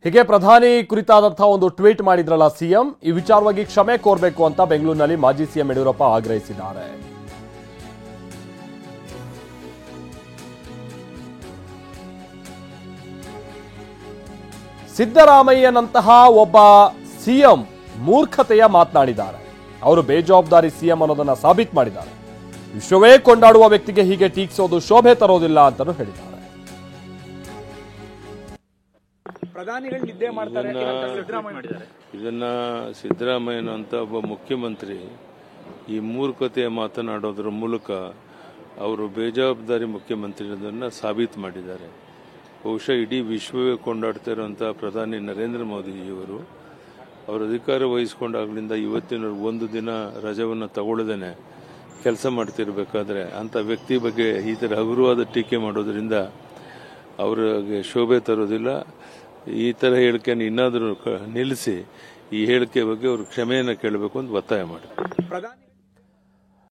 ಹೀಗೆ ಪ್ರಧಾನಿ ಕುರಿತಾದಂತಹ ಒಂದು ಟ್ವೀಟ್ ಮಾಡಿದ್ರಲ್ಲ ಸಿಎಂ, ಈ ವಿಚಾರವಾಗಿ ಕ್ಷಮೆ ಕೋರಬೇಕು ಅಂತ ಬೆಂಗಳೂರಿನಲ್ಲಿ ಮಾಜಿ ಸಿಎಂ ಯಡಿಯೂರಪ್ಪ ಆಗ್ರಹಿಸಿದ್ದಾರೆ. ಸಿದ್ದರಾಮಯ್ಯನಂತಹ ಒಬ್ಬ ಸಿಎಂ ಮೂರ್ಖತೆಯ ಮಾತನಾಡಿದ್ದಾರೆ. ಅವರು ಬೇಜವಾಬ್ದಾರಿ ಸಿಎಂ ಅನ್ನೋದನ್ನ ಸಾಬೀತು ಮಾಡಿದ್ದಾರೆ. ವಿಶ್ವವೇ ಕೊಂಡಾಡುವ ವ್ಯಕ್ತಿಗೆ ಹೀಗೆ ಟೀಕಿಸೋದು ಶೋಭೆ ತರೋದಿಲ್ಲ ಅಂತಾನೂ ಹೇಳಿದ್ದಾರೆ. ಪ್ರಧಾನಿಗಳು ನಿದ್ದೆ ಮಾಡ್ತಾರೆ ಇದನ್ನ ಸಿದ್ದರಾಮಯ್ಯನಂತ ಒಬ್ಬ ಮುಖ್ಯಮಂತ್ರಿ ಈ ಮೂರ್ಖತೆಯ ಮಾತನಾಡೋದ್ರ ಮೂಲಕ ಅವರು ಬೇಜವಾಬ್ದಾರಿ ಮುಖ್ಯಮಂತ್ರಿ ಅನ್ನೋದನ್ನ ಸಾಬೀತು ಮಾಡಿದ್ದಾರೆ. ಬಹುಶಃ ಇಡೀ ವಿಶ್ವವೇ ಕೊಂಡಾಡ್ತಾ ಇರುವಂತಹ ಪ್ರಧಾನಿ ನರೇಂದ್ರ ಮೋದಿಜಿಯವರು ಅವರು ಅಧಿಕಾರ ವಹಿಸಿಕೊಂಡಾಗ್ಲಿಂದ ಇವತ್ತಿನ ಒಂದು ದಿನ ರಜವನ್ನು ತಗೊಳ್ಳದೇನೆ ಕೆಲಸ ಮಾಡ್ತಿರ್ಬೇಕಾದ್ರೆ ಅಂತ ವ್ಯಕ್ತಿ ಬಗ್ಗೆ ಈ ಥರ ಹಗುರವಾದ ಟೀಕೆ ಮಾಡೋದ್ರಿಂದ ಅವರಿಗೆ ಶೋಭೆ ತರೋದಿಲ್ಲ. ಈ ಥರ ಹೇಳಿಕೆಯನ್ನು ಇನ್ನಾದರೂ ನಿಲ್ಲಿಸಿ ಈ ಹೇಳಿಕೆ ಬಗ್ಗೆ ಅವರು ಕ್ಷಮೆಯನ್ನು ಕೇಳಬೇಕು ಅಂತ ಒತ್ತಾಯ ಮಾಡಿ.